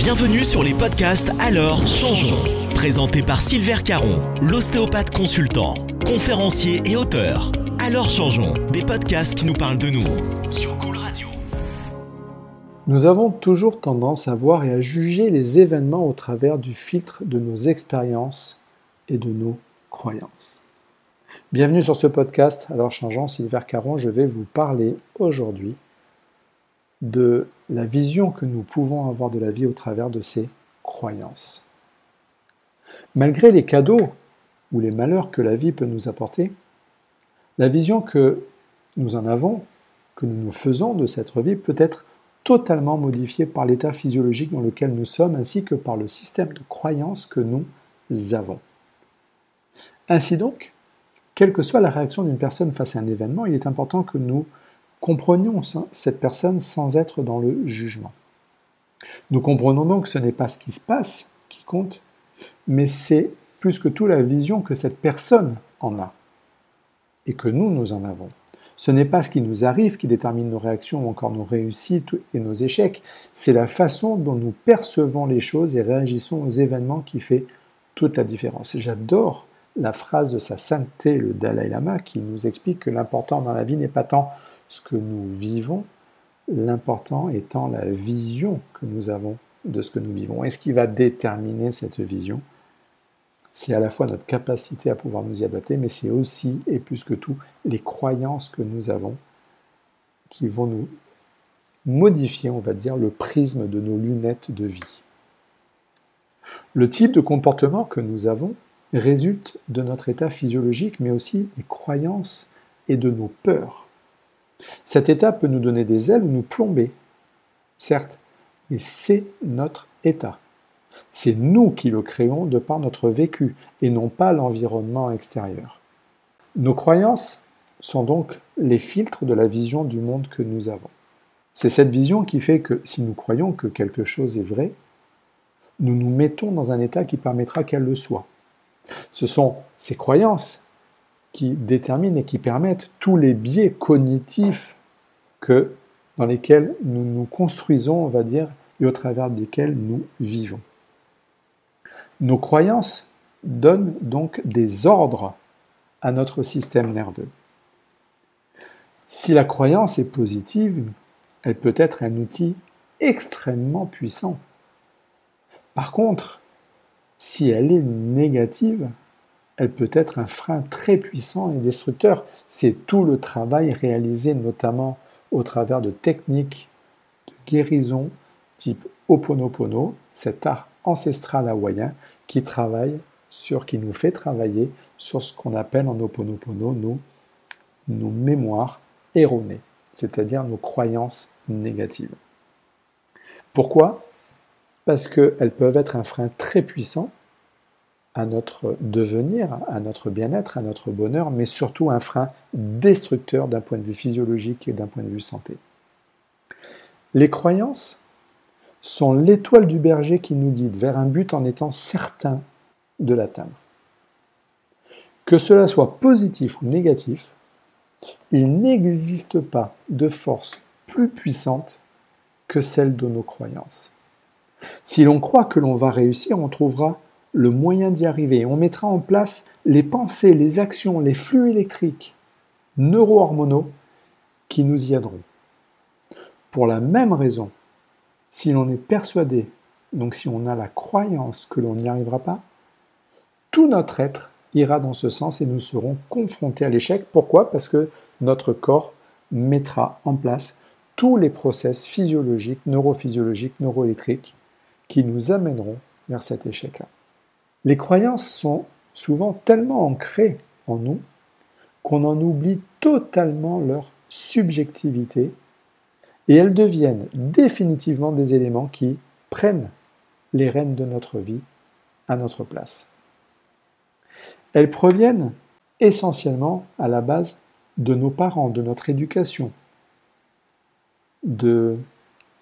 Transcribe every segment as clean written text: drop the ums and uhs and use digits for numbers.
Bienvenue sur les podcasts Alors Changeons. Présenté par Silver Caron, l'ostéopathe consultant, conférencier et auteur. Alors Changeons, des podcasts qui nous parlent de nous. Sur Cool Radio. Nous avons toujours tendance à voir et à juger les événements au travers du filtre de nos expériences et de nos croyances. Bienvenue sur ce podcast Alors Changeons, Silver Caron. Je vais vous parler aujourd'hui de la vision que nous pouvons avoir de la vie au travers de ces croyances. Malgré les cadeaux ou les malheurs que la vie peut nous apporter, la vision que nous en avons, que nous nous faisons de cette vie peut être totalement modifiée par l'état physiologique dans lequel nous sommes ainsi que par le système de croyances que nous avons. Ainsi donc, quelle que soit la réaction d'une personne face à un événement, il est important que nous comprenions cette personne sans être dans le jugement. Nous comprenons donc que ce n'est pas ce qui se passe qui compte, mais c'est plus que tout la vision que cette personne en a et que nous en avons. Ce n'est pas ce qui nous arrive qui détermine nos réactions ou encore nos réussites et nos échecs, c'est la façon dont nous percevons les choses et réagissons aux événements qui fait toute la différence. Et j'adore la phrase de sa sainteté, le Dalai Lama, qui nous explique que l'important dans la vie n'est pas tant ce que nous vivons, l'important étant la vision que nous avons de ce que nous vivons. Et ce qui va déterminer cette vision, c'est à la fois notre capacité à pouvoir nous y adapter, mais c'est aussi, et plus que tout, les croyances que nous avons qui vont nous modifier, on va dire, le prisme de nos lunettes de vie. Le type de comportement que nous avons résulte de notre état physiologique, mais aussi des croyances et de nos peurs. Cet état peut nous donner des ailes ou nous plomber, certes, mais c'est notre état. C'est nous qui le créons de par notre vécu et non pas l'environnement extérieur. Nos croyances sont donc les filtres de la vision du monde que nous avons. C'est cette vision qui fait que si nous croyons que quelque chose est vrai, nous nous mettons dans un état qui permettra qu'elle le soit. Ce sont ces croyances qui déterminent et qui permettent tous les biais cognitifs dans lesquels nous nous construisons, on va dire, et au travers desquels nous vivons. Nos croyances donnent donc des ordres à notre système nerveux. Si la croyance est positive, elle peut être un outil extrêmement puissant. Par contre, si elle est négative, elle peut être un frein très puissant et destructeur. C'est tout le travail réalisé notamment au travers de techniques de guérison type Ho'oponopono, cet art ancestral hawaïen qui nous fait travailler sur ce qu'on appelle en Ho'oponopono nos mémoires erronées, c'est-à-dire nos croyances négatives. Pourquoi ? Parce qu'elles peuvent être un frein très puissant à notre devenir, à notre bien-être, à notre bonheur, mais surtout un frein destructeur d'un point de vue physiologique et d'un point de vue santé. Les croyances sont l'étoile du berger qui nous guide vers un but en étant certain de l'atteindre. Que cela soit positif ou négatif, il n'existe pas de force plus puissante que celle de nos croyances. Si l'on croit que l'on va réussir, on trouvera le moyen d'y arriver. On mettra en place les pensées, les actions, les flux électriques, neurohormonaux qui nous y aideront. Pour la même raison, si l'on est persuadé, donc si on a la croyance que l'on n'y arrivera pas, tout notre être ira dans ce sens et nous serons confrontés à l'échec. Pourquoi ? Parce que notre corps mettra en place tous les process physiologiques, neurophysiologiques, neuroélectriques qui nous amèneront vers cet échec-là. Les croyances sont souvent tellement ancrées en nous qu'on en oublie totalement leur subjectivité et elles deviennent définitivement des éléments qui prennent les rênes de notre vie à notre place. Elles proviennent essentiellement à la base de nos parents, de notre éducation, de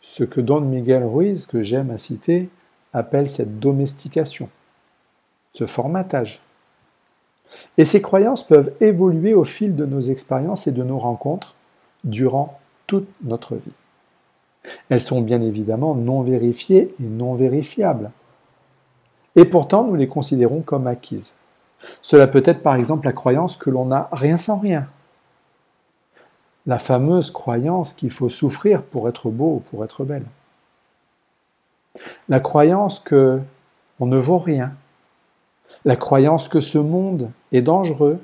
ce que Don Miguel Ruiz, que j'aime à citer, appelle cette domestication, ce formatage. Et ces croyances peuvent évoluer au fil de nos expériences et de nos rencontres durant toute notre vie. Elles sont bien évidemment non vérifiées et non vérifiables. Et pourtant, nous les considérons comme acquises. Cela peut être par exemple la croyance que l'on n'a rien sans rien. La fameuse croyance qu'il faut souffrir pour être beau ou pour être belle. La croyance que on ne vaut rien. La croyance que ce monde est dangereux.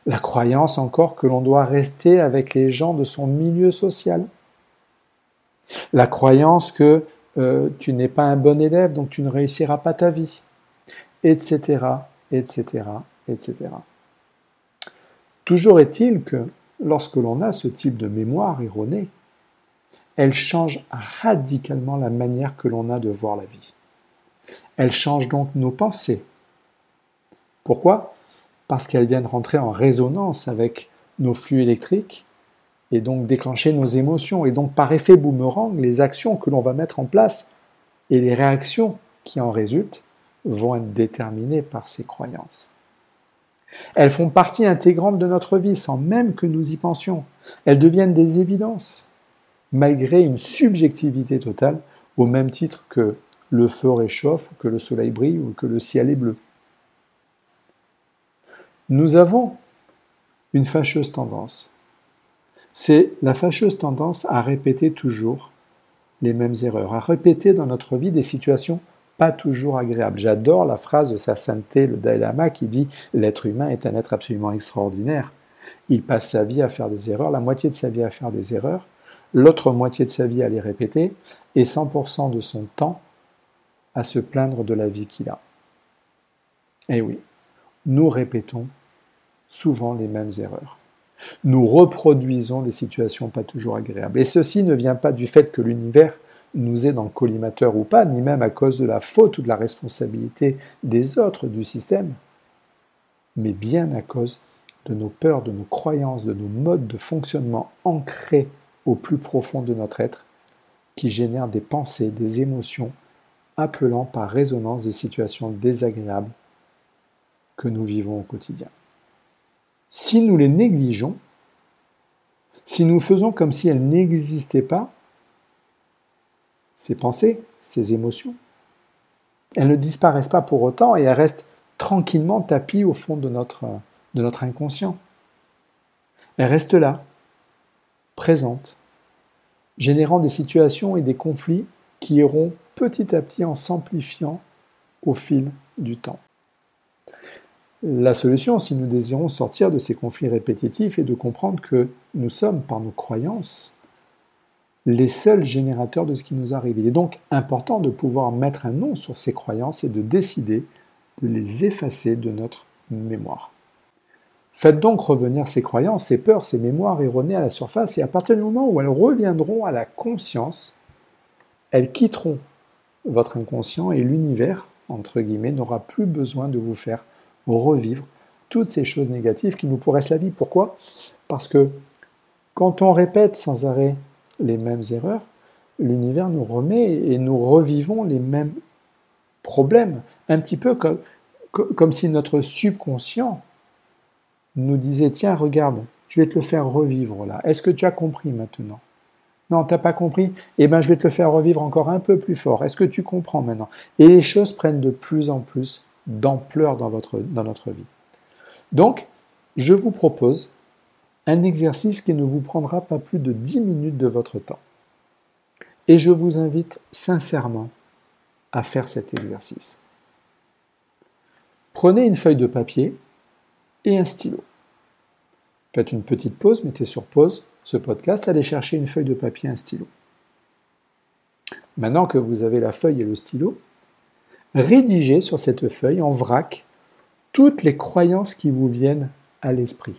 La croyance encore que l'on doit rester avec les gens de son milieu social. La croyance que tu n'es pas un bon élève, donc tu ne réussiras pas ta vie, etc., etc., etc. Toujours est-il que lorsque l'on a ce type de mémoire erronée, elle change radicalement la manière que l'on a de voir la vie. Elle change donc nos pensées. Pourquoi ? Parce qu'elles viennent rentrer en résonance avec nos flux électriques et donc déclencher nos émotions. Et donc par effet boomerang, les actions que l'on va mettre en place et les réactions qui en résultent vont être déterminées par ces croyances. Elles font partie intégrante de notre vie sans même que nous y pensions. Elles deviennent des évidences, malgré une subjectivité totale, au même titre que le feu réchauffe, que le soleil brille ou que le ciel est bleu. Nous avons une fâcheuse tendance. C'est la fâcheuse tendance à répéter toujours les mêmes erreurs, à répéter dans notre vie des situations pas toujours agréables. J'adore la phrase de Sa Sainteté, le Dalai Lama, qui dit « L'être humain est un être absolument extraordinaire. Il passe sa vie à faire des erreurs, la moitié de sa vie à faire des erreurs, l'autre moitié de sa vie à les répéter, et 100% de son temps à se plaindre de la vie qu'il a. » Eh oui, nous répétons souvent les mêmes erreurs. Nous reproduisons des situations pas toujours agréables. Et ceci ne vient pas du fait que l'univers nous aide en collimateur ou pas, ni même à cause de la faute ou de la responsabilité des autres du système, mais bien à cause de nos peurs, de nos croyances, de nos modes de fonctionnement ancrés au plus profond de notre être, qui génèrent des pensées, des émotions, appelant par résonance des situations désagréables que nous vivons au quotidien. Si nous les négligeons, si nous faisons comme si elles n'existaient pas, ces pensées, ces émotions, elles ne disparaissent pas pour autant et elles restent tranquillement tapies au fond de notre inconscient. Elles restent là, présentes, générant des situations et des conflits qui iront petit à petit en s'amplifiant au fil du temps. La solution, si nous désirons sortir de ces conflits répétitifs, est de comprendre que nous sommes, par nos croyances, les seuls générateurs de ce qui nous arrive. Il est donc important de pouvoir mettre un nom sur ces croyances et de décider de les effacer de notre mémoire. Faites donc revenir ces croyances, ces peurs, ces mémoires erronées à la surface, et à partir du moment où elles reviendront à la conscience, elles quitteront votre inconscient et l'univers, entre guillemets, n'aura plus besoin de vous faire revivre toutes ces choses négatives qui nous pourrissent la vie. Pourquoi ? Parce que quand on répète sans arrêt les mêmes erreurs, l'univers nous remet et nous revivons les mêmes problèmes, un petit peu comme si notre subconscient nous disait « Tiens, regarde, je vais te le faire revivre là. Est-ce que tu as compris maintenant ? Non, tu n'as pas compris ? Eh bien, je vais te le faire revivre encore un peu plus fort. Est-ce que tu comprends maintenant ?» Et les choses prennent de plus en plus d'ampleur dans notre vie. Donc, je vous propose un exercice qui ne vous prendra pas plus de 10 minutes de votre temps. Et je vous invite sincèrement à faire cet exercice. Prenez une feuille de papier et un stylo. Faites une petite pause, mettez sur pause ce podcast, allez chercher une feuille de papier et un stylo. Maintenant que vous avez la feuille et le stylo, rédigez sur cette feuille en vrac toutes les croyances qui vous viennent à l'esprit.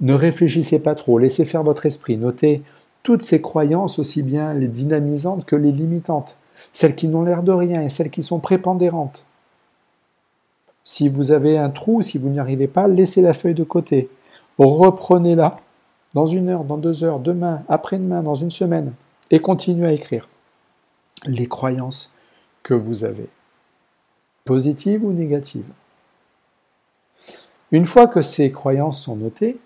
Ne réfléchissez pas trop, laissez faire votre esprit. Notez toutes ces croyances, aussi bien les dynamisantes que les limitantes, celles qui n'ont l'air de rien et celles qui sont prépondérantes. Si vous avez un trou, si vous n'y arrivez pas, laissez la feuille de côté. Reprenez-la dans 1 heure, dans 2 heures, demain, après-demain, dans 1 semaine, et continuez à écrire les croyances que vous avez, positives ou négatives. Une fois que ces croyances sont notées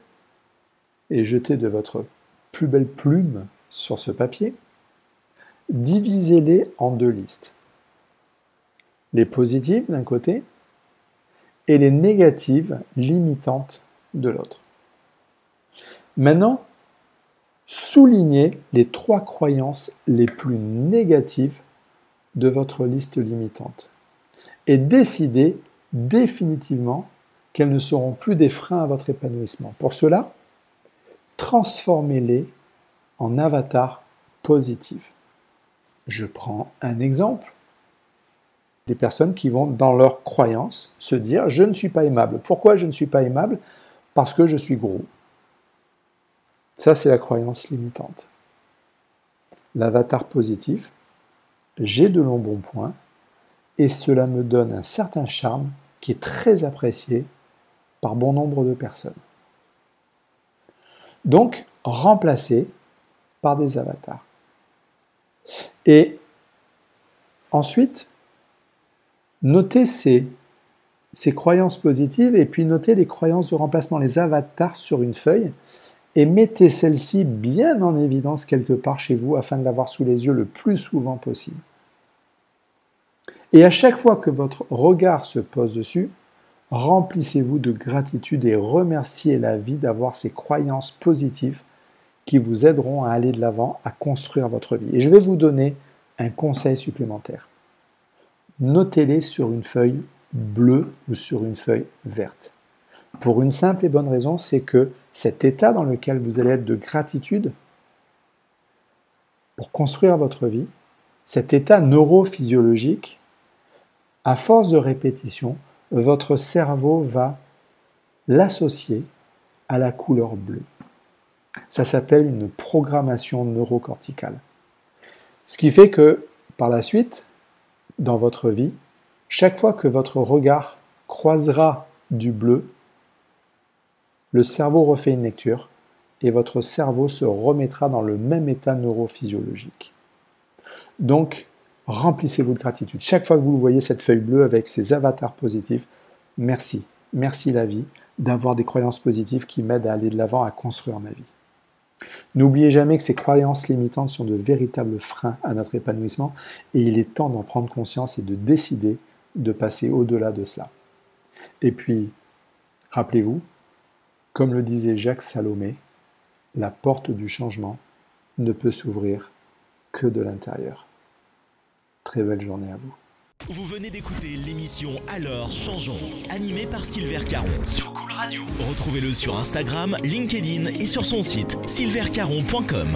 et jetées de votre plus belle plume sur ce papier, divisez-les en deux listes. Les positives d'un côté et les négatives limitantes de l'autre. Maintenant, soulignez les 3 croyances les plus négatives de votre liste limitante et décidez définitivement qu'elles ne seront plus des freins à votre épanouissement. Pour cela, transformez-les en avatars positifs. Je prends un exemple. Des personnes qui vont, dans leur croyance, se dire « je ne suis pas aimable ». Pourquoi je ne suis pas aimable ? Parce que je suis gros. Ça, c'est la croyance limitante. L'avatar positif, j'ai de longs bons points et cela me donne un certain charme qui est très apprécié par bon nombre de personnes. Donc, remplacez par des avatars. Et ensuite, notez ces croyances positives et puis notez les croyances de remplacement, les avatars sur une feuille et mettez celle-ci bien en évidence quelque part chez vous afin de l'avoir sous les yeux le plus souvent possible. Et à chaque fois que votre regard se pose dessus, remplissez-vous de gratitude et remerciez la vie d'avoir ces croyances positives qui vous aideront à aller de l'avant, à construire votre vie. Et je vais vous donner un conseil supplémentaire. Notez-les sur une feuille bleue ou sur une feuille verte. Pour une simple et bonne raison, c'est que cet état dans lequel vous allez être de gratitude pour construire votre vie, cet état neurophysiologique, à force de répétition, votre cerveau va l'associer à la couleur bleue. Ça s'appelle une programmation neurocorticale. Ce qui fait que, par la suite, dans votre vie, chaque fois que votre regard croisera du bleu, le cerveau refait une lecture et votre cerveau se remettra dans le même état neurophysiologique. Donc, remplissez-vous de gratitude. Chaque fois que vous voyez cette feuille bleue avec ces avatars positifs, merci. Merci la vie d'avoir des croyances positives qui m'aident à aller de l'avant, à construire ma vie. N'oubliez jamais que ces croyances limitantes sont de véritables freins à notre épanouissement et il est temps d'en prendre conscience et de décider de passer au-delà de cela. Et puis, rappelez-vous, comme le disait Jacques Salomé, la porte du changement ne peut s'ouvrir que de l'intérieur. Très belle journée à vous. Vous venez d'écouter l'émission Alors Changeons, animée par Sylvère Caron sur Cool Radio. Retrouvez-le sur Instagram, LinkedIn et sur son site sylvercaron.com.